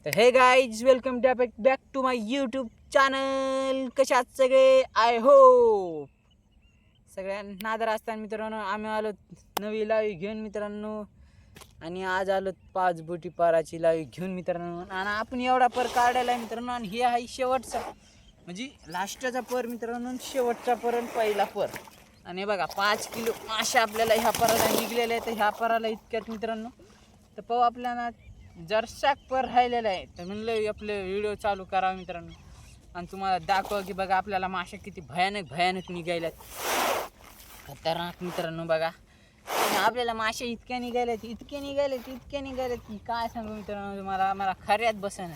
तर hey guys welcome back to my YouTube channel. कशात सगळे आय होप सगळ्यांना नादर असताना मित्रांनो आम्ही आलो नवी लाईव्ह घेऊन मित्रांनो. आणि आज आलो 5 बोटी पाराची लाईव्ह घेऊन मित्रांनो. आणि आपण एवढा पर काढायला आहे मित्रांनो. आणि हे आहे शेवटचा म्हणजे लास्टचा पर मित्रांनो, शेवटचा पर आणि पहिला पर. आणि बघा 5 किलो मासे आपल्याला ह्या पराला निघलेले आहेत. ह्या पराला इतक्यात मित्रांनो तर पाहू आपल्याला जरशाक पर राहिलेला आहे. तर म्हणलं आपले व्हिडिओ चालू करावा मित्रांनो आणि तुम्हाला दाखवा की बघा आपल्याला मासे किती भयानक निघायल्यात. खतरनाक मित्रांनो बघा. आणि आपल्याला मासे इतके निघालेत की काय सांगू मित्रांनो तुम्हाला. मला खऱ्यात बसना.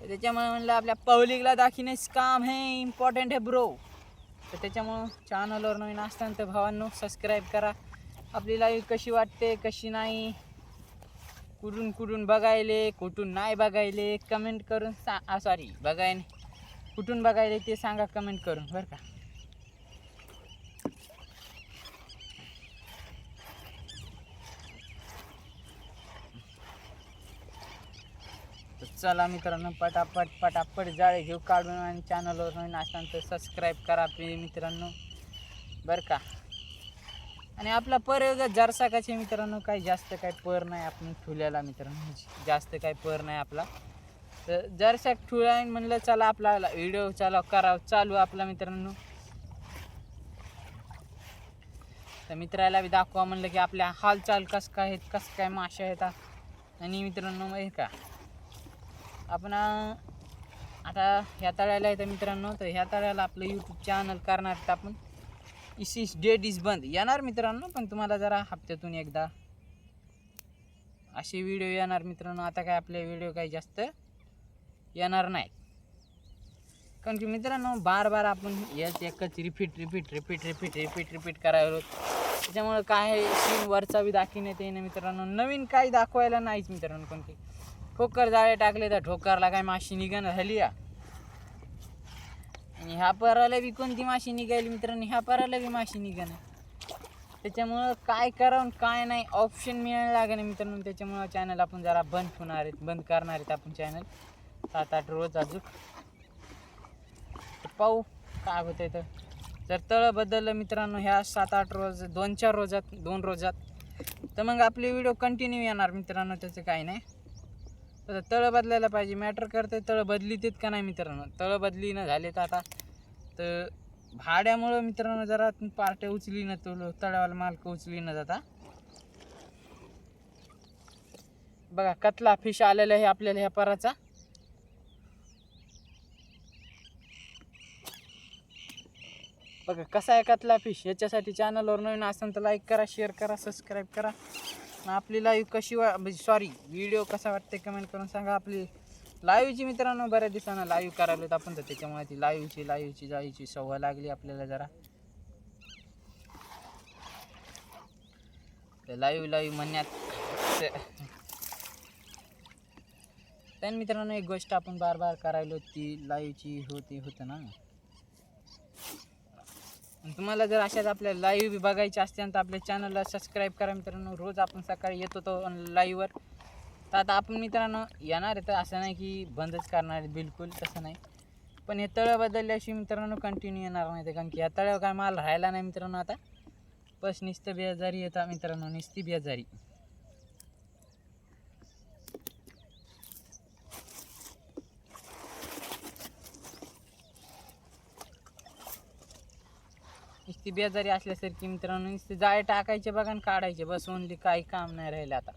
तर त्याच्यामुळे म्हणलं आपल्या पब्लिकला दाखवण्याचं काम हे इम्पॉर्टंट आहे ब्रो. तर त्याच्यामुळं चॅनलवर नवीन असताना तर भावांनो सबस्क्राईब करा. आपली लाईव्ह कशी वाटते कशी नाही, कुठून बघायले कुठून नाही बघायले कमेंट करून सॉरी बघायने कुठून बघायले ते सांगा कमेंट करून बरं का. तर चला मित्रांनो पटापट जाळे घेऊ काढून. आणि चॅनलवर नवीन असताना तर सबस्क्राईब करा प्लीज मित्रांनो बरं का. आणि आपला पर जरसाकाचे मित्रांनो काही जास्त काही पर नाही आपण ठेवलेला मित्रांनो. जास्त काही पर नाही आपला. तर जरसाक ठेवला म्हणलं चला आपला व्हिडिओ चालू आपला मित्रांनो. तर मित्राला बी दाखवा म्हणलं की आपल्या हालचाल कसं काय मासे आहेत. आणि मित्रांनो माहिती का आपण आता ह्या तळ्याला येतं मित्रांनो. तर ह्या तळ्याला आपलं यूट्यूब चॅनल करणार तर आपण इस डेट इज बंद येणार मित्रांनो. पण तुम्हाला जरा हप्त्यातून एकदा असे व्हिडिओ येणार मित्रांनो. आता काय आपले व्हिडिओ काही जास्त येणार नाही कारण की मित्रांनो बार आपण याच एकच रिपीट करायला. त्याच्यामुळं काय सीन वरचा बी दाखवण्यात येईन मित्रांनो. नवीन काही दाखवायला नाहीच मित्रांनो. पण की ठोकर जाळे टाकले तर ठोकरला काय माशी निघणं झाली या. आणि ह्या पराला बी कोणती माशी निघाली मित्रांनो, ह्या पराला बी माशी निघणं. त्याच्यामुळं काय करावं काय नाही ऑप्शन मिळायला लागेल मित्रांनो. त्याच्यामुळं चॅनल आपण जरा बंद करणार आहेत आपण चॅनल 7-8 रोज अजून. पाहू काय होतंय. तर जर तळ बदललं मित्रांनो ह्या 7-8 रोज 2 रोजात तर मग आपले व्हिडिओ कंटिन्यू येणार मित्रांनो. त्याचं काही नाही. तर तळ बदलायला पाहिजे. मॅटर करते तळ बदलीत का नाही मित्रांनो. तळ बदली न झाले तर आता तर भाड्यामुळं मित्रांनो जरा पार्ट्या उचली न तळ्यावाला मालक उचली न जाता. बघा कतला फिश आलेला आहे आपल्याला ह्या पराचा. बघा कसा आहे कतला फिश. याच्यासाठी चॅनलवर नवीन असेल तर लाईक करा, शेअर करा, सबस्क्राईब करा. आपली लाईव्ह कशी व्हिडिओ कसा वाटते कमेंट करून सांगा. आपली लाईव्हची मित्रांनो बऱ्याच दिवसानं लाईव्ह करायला आपण तर त्याच्यामुळे ती लाईव्हची जायची सवय लागली आपल्याला जरा. तर लाईव्ह म्हणण्यात त्यान मित्रांनो एक गोष्ट आपण बार करायलो ती लाईव्हची होतं ना. तुम्हाला जर अशाच आपल्या लाईव्ह बघायचे असतील तर आपल्या चॅनलला सबस्क्राईब करा मित्रांनो. रोज आपण सकाळी येतो तो लाईव्हवर. तर आता आपण मित्रांनो येणार आहे तर असं नाही की बंदच करणार आहे बिलकुल तसं नाही. पण हे तळं बदलल्याशी मित्रांनो कंटिन्यू येणार नाही. कारण की या तळ्यावर काय माल राहायला नाही मित्रांनो. आता बस नुसतं बेजारी येतात मित्रांनो, नुसती बेजारी. नुसती बेजारी असल्यासारखी मित्रांनो. नुसते जाळे टाकायचे बघा आणि काढायचे बस. ओनली काही काम नाही राहिलं आता.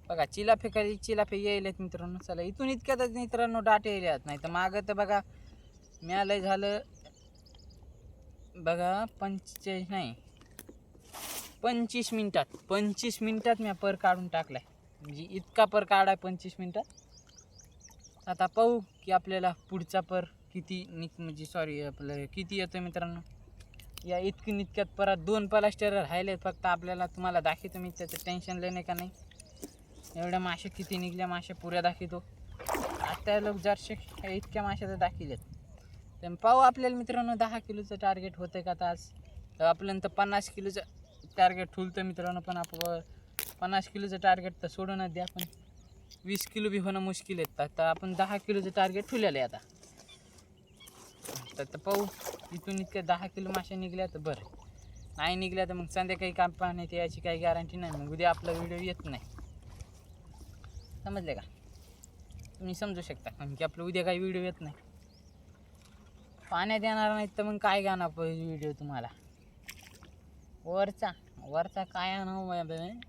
बघा चिलाफे यायलेत मित्रांनो. चला इथून इतक्यातच मित्रांनो डाटे यायल्यात. नाही तर मागं तर बघा मिळालंय झालं बघा 25 मिनिटात मी पर काढून टाकलाय. म्हणजे इतका पर काढाय 25 मिनिटात. आता पाहू की आपल्याला पुढचा पर किती आपलं किती येतं मित्रांनो. या इतक्यात परत 2 प्लास्टर राहिलेत फक्त. आपल्याला तुम्हाला दाखवतो मी, त्याचं टेन्शन लेणे का नाही. एवढ्या मासे किती निघल्या मासे पुऱ्या दाखवतो. आता लोक जरशे इतक्या माशाचं दाखवलेत. तर पाहू आपल्याला मित्रांनो 10 किलोचं टार्गेट होतं का. आता आज आपल्याला तर 50 किलोचं टार्गेट ठुलतं मित्रांनो. पण आपण 50 किलोचं टार्गेट तर सोडूनच द्या. पण 20 किलो बी होणं मुश्किल आहे. आता आपण 10 किलोचं टार्गेट ठेवलेलं आहे. आता पाहू इथून इतक्या 10 किलो मासे निघल्या तर बरं, नाही निघल्या तर मग संध्याकाळी काम पाहण्यात याची काही गॅरंटी नाही. मग उद्या आपला व्हिडिओ येत नाही. समजले का? तुम्ही समजू शकता कारण की आपलं उद्या काही व्हिडिओ येत नाही. पाण्यात येणार नाही तर मग काय गाणार व्हिडिओ तुम्हाला? वरचा काय आणावं?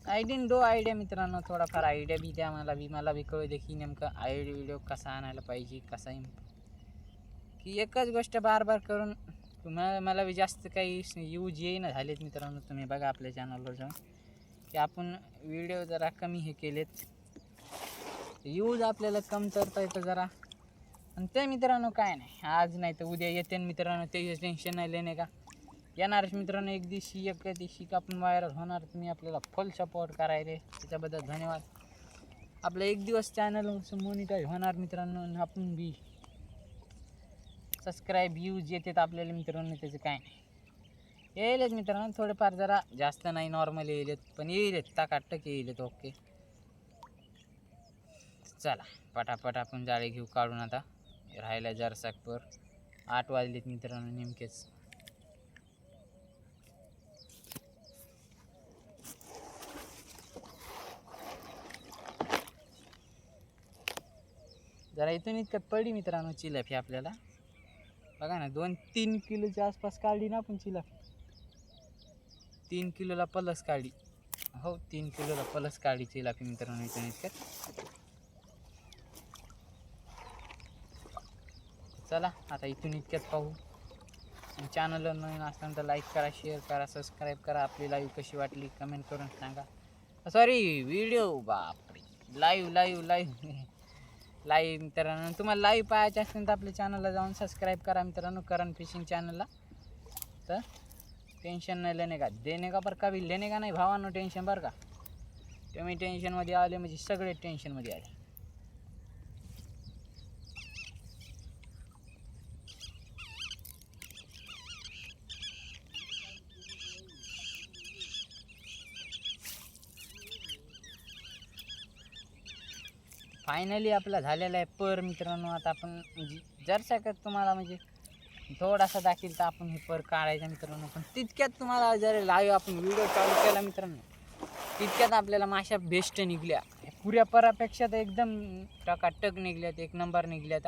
आयडिया मित्रांनो, थोडाफार आयडिया बी द्या मला बी कळू दे की नेमकं व्हिडिओ कसा आणायला पाहिजे, कसा की एकच गोष्ट बार करून मला बी जास्त काही यूज येईना झालेत मित्रांनो. तुम्ही बघा आपल्या चॅनलवर जाऊन की आपण व्हिडिओ जरा कमी हे केलेत, यूज आपल्याला कमतरता येतं जरा. आणि ते मित्रांनो काय नाही, आज नाही तर उद्या येते मित्रांनो, ते टेन्शन नाही लेणे का. येणारच मित्रांनो एक दिवशी का आपण व्हायरल होणार. तुम्ही आपल्याला फुल सपोर्ट करायले त्याच्याबद्दल धन्यवाद. आपलं एक दिवस चॅनल मॉनिटाईज होणार मित्रांनो. आणि आपण बी सबस्क्राईब यूज येतात आपल्याला मित्रांनो, त्याचं काय नाही. येईलच मित्रांनो, थोडेफार जरा जास्त नाही, नॉर्मल येईलेत पण येईलेत, टाकाटक येईलेत. ओके चला पटापट आपण जाळे घेऊ काढून. आता राहायला जरसाकवर 8 वाजलेत मित्रांनो नेमकेच. जरा इथून इतकं पडी मित्रांनो चिलाफी आपल्याला. बघा ना 2-3 किलोच्या आसपास काढली ना आपण चिलाफी. 3 किलोला प्लस काढली. हो 3 किलोला प्लस काढली चिलाफी मित्रांनो इथून इतक्यात. चला आता इथून इतक्यात पाहू. चॅनलवर नवीन असताना तर लाईक करा, शेअर करा, सबस्क्राईब करा. आपली लाईव्ह कशी वाटली कमेंट करून सांगा. सॉरी व्हिडिओ, बापरे, लाईव्ह मित्रांनो. तुम्हाला लाईव्ह पाहायचे असतील तर आपल्या चॅनलला जाऊन सबस्क्राईब करा मित्रांनो, करण फिशिंग चॅनलला. तर टेन्शन नाही लेणे का देणे का, बरं का बी लेणे का नाही भावांनो टेन्शन, बरं का. तुम्ही टेन्शनमध्ये आले म्हणजे सगळे टेन्शनमध्ये आले. फायनली आपला झालेला आहे पर मित्रांनो. आता आपण म्हणजे जरसाकत तुम्हाला म्हणजे थोडासा दाखील तर आपण हे पर काढायचा मित्रांनो. पण तितक्यात तुम्हाला जर लाईव्ह आपण व्हिडिओ चालू केला मित्रांनो, तितक्यात आपल्याला माशा बेस्ट निघल्या. पुऱ्या परापेक्षा तर एकदम टकाटक निघल्यात, एक नंबर निघल्यात.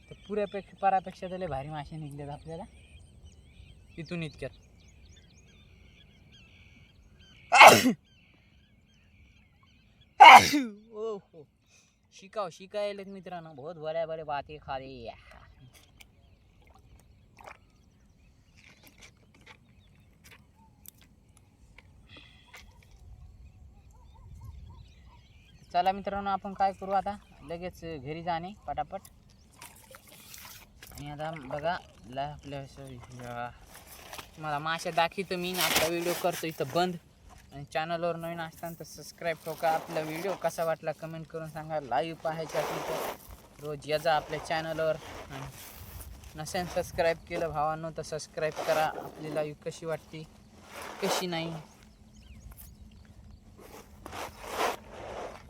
तर परापेक्षा तर लय भारी मासे निघल्यात आपल्याला इथून इतक्यात. ओ हो शिकायलेत मित्रांनो, बहुत बड़े बातें खा रहे. चला मित्रांनो आपण काय करू आता, लगेच घरी जाणे पटापट. आणि आता बघा आपल्या मला माशा दाखवतो मी. आपला व्हिडिओ करतो इथं बंद. आणि चॅनलवर नवीन असताना तर सबस्क्राईब ठोका. आपला व्हिडिओ कसा वाटला कमेंट करून सांगा. लाईव्ह पाहायचं असेल तर रोज या आपल्या चॅनलवर. नसेल सबस्क्राईब केलं भावांनो तर सबस्क्राईब करा. आपली लाईव्ह कशी वाटते कशी नाही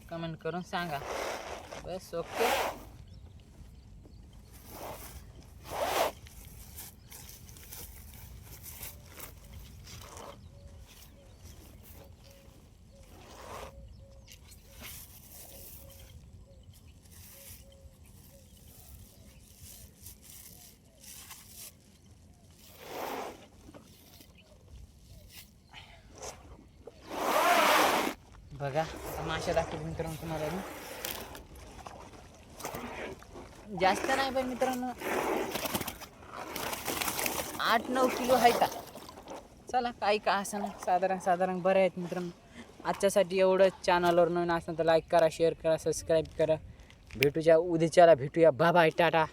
कमेंट करून सांगा. बस ओके. बघा आता माशा दाखवतो मित्रांनो तुम्हाला. जास्त नाही पण मित्रांनो 8-9 किलो आहे का. चला काही का असं नाही, साधारण बरं आहेत मित्रांनो. आजच्यासाठी एवढंच. चॅनलवर नवीन असं तर लाईक करा, शेअर करा, सबस्क्राईब करा. उद्याच्याला भेटूया. Bye bye, Tata.